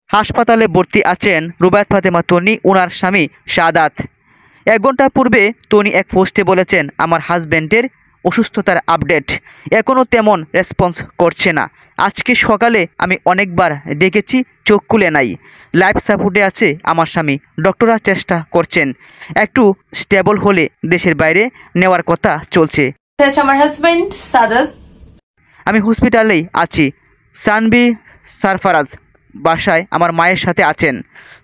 হাসপাতালে ভর্তি আছেন রুবায়াত ফাতেমা তন্নি, ওনার স্বামী শাহাদাত। 1 ঘন্টা পূর্বে তন্নি এক পোস্টে বলেছেন, আমার হাজব্যান্ডের অসুস্থতার আপডেট, এখনও তেমন রেসপন্স করছে না। আজকে সকালে আমি অনেকবার ডেকেছি, চোখ খুলে নাই। লাইফ সাপোর্টে আছে আমার স্বামী, ডক্টররা চেষ্টা করছেন, একটু স্টেবল হলে দেশের বাইরে নেওয়ার কথা চলছে। আমার হাজবেন্ড সাদাত, আমি হসপিটালেই আছি। সানবি সারফারাজ বাসায় আমার মায়ের সাথে আছেন।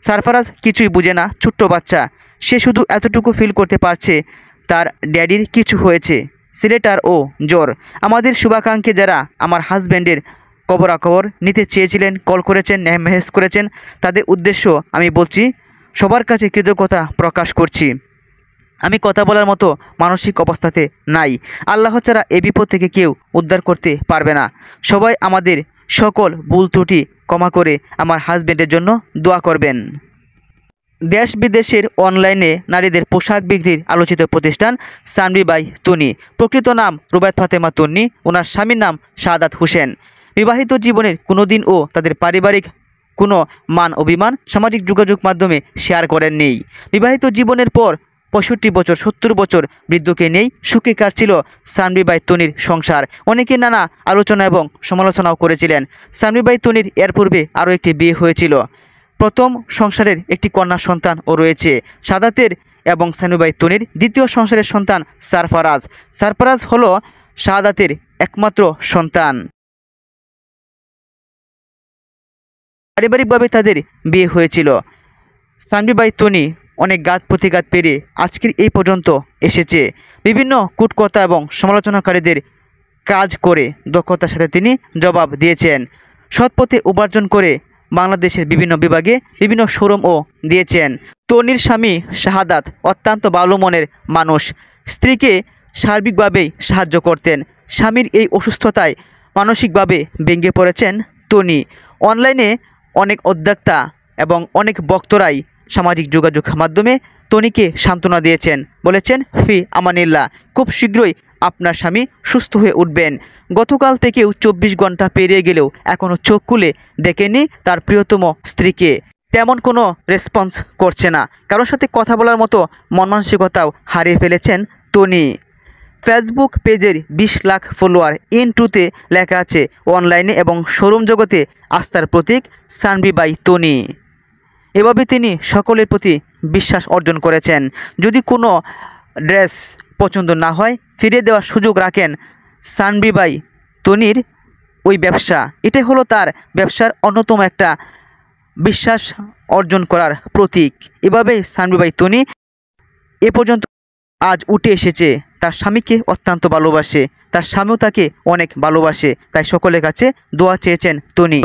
সারফারাজ কিছুই বুঝে না, ছোট্ট বাচ্চা। সে শুধু এতটুকু ফিল করতে পারছে তার ড্যাডির কিছু হয়েছে, সিলেটার ও জ্বর। আমাদের শুভাকাঙ্ক্ষী যারা আমার হাজব্যান্ডের খবরাখবর নিতে চেয়েছিলেন, কল করেছেন, মেসেজ করেছেন, তাদের উদ্দেশ্য আমি বলছি, সবার কাছে কৃতজ্ঞতা প্রকাশ করছি। আমি কথা বলার মতো মানসিক অবস্থাতে নাই। আল্লাহ ছাড়া এ বিপদ থেকে কেউ উদ্ধার করতে পারবে না। সবাই আমাদের সকল ভুল ত্রুটি ক্ষমা করে আমার হাজব্যান্ডের জন্য দোয়া করবেন। দেশ বিদেশের অনলাইনে নারীদের পোশাক বিক্রির আলোচিত প্রতিষ্ঠান সানবি বাই তন্নি। প্রকৃত নাম রুবায়াত ফাতেমা তন্নি, ওনার স্বামীর নাম শাহাদাত হোসেন। বিবাহিত জীবনের কোনো দিন ও তাদের পারিবারিক কোনো মান অভিমান সামাজিক যোগাযোগ মাধ্যমে শেয়ার করেননি। বিবাহিত জীবনের পর 65 বছর 70 বছর বৃদ্ধকে নেই সুখে কাটছিল সানবি বাই তন্নির সংসার। অনেকে নানা আলোচনা এবং সমালোচনাও করেছিলেন। সানবি বাই তন্নির এর পূর্বে আরও একটি বিয়ে হয়েছিল। প্রথম সংসারের একটি কন্যা সন্তানও রয়েছে শাহাদাতের এবং সানবি বাই তন্নির। দ্বিতীয় সংসারের সন্তান সারফারাজ। সারফারাজ হলো শাহাদাতের একমাত্র সন্তান। পারিবারিকভাবে তাদের বিয়ে হয়েছিল। সানবি বাই তন্নি অনেক ঘাত প্রতিঘাত পেরিয়ে আজকের এই পর্যন্ত এসেছে। বিভিন্ন কূটকথা এবং সমালোচনাকারীদের কাজ করে দক্ষতার সাথে তিনি জবাব দিয়েছেন। সৎপথে উপার্জন করে বাংলাদেশের বিভিন্ন বিভাগে বিভিন্ন শোরুমও দিয়েছেন। তন্নির স্বামী শাহাদাত অত্যন্ত ভালো মনের মানুষ, স্ত্রীকে সার্বিকভাবেই সাহায্য করতেন। স্বামীর এই অসুস্থতায় মানসিকভাবে ভেঙে পড়েছেন তন্নি। অনলাইনে অনেক উদ্যোক্তা এবং অনেক বক্তরাই সামাজিক যোগাযোগ মাধ্যমে তন্নিকে সান্ত্বনা দিয়েছেন, বলেছেন ফি আমানিল্লাহ, খুব শীঘ্রই আপনার স্বামী সুস্থ হয়ে উঠবেন। গতকাল থেকেও 24 ঘন্টা পেরিয়ে গেলেও এখনও চোখ খুলে দেখেনি তার প্রিয়তম স্ত্রীকে। তেমন কোনো রেসপন্স করছে না, কারোর সাথে কথা বলার মতো মন মানসিকতাও হারিয়ে ফেলেছেন তন্নি। ফেসবুক পেজের 20 লাখ ফলোয়ার। ইনটুতে লেখা আছে, অনলাইনে এবং শোরুম জগতে আস্থার প্রতীক সানবি বাই তন্নি। এভাবে তিনি সকলের প্রতি বিশ্বাস অর্জন করেছেন। যদি কোনো ড্রেস পছন্দ না হয় ফিরিয়ে দেওয়ার সুযোগ রাখেন সানবি বাই তন্নির ওই ব্যবসা। এটাই হলো তার ব্যবসার অন্যতম একটা বিশ্বাস অর্জন করার প্রতীক। এভাবেই সানবি বাই তন্নি এ পর্যন্ত আজ উঠে এসেছে। তার স্বামীকে অত্যন্ত ভালোবাসে, তার স্বামীও তাকে অনেক ভালোবাসে, তাই সকলের কাছে দোয়া চেয়েছেন তন্নি।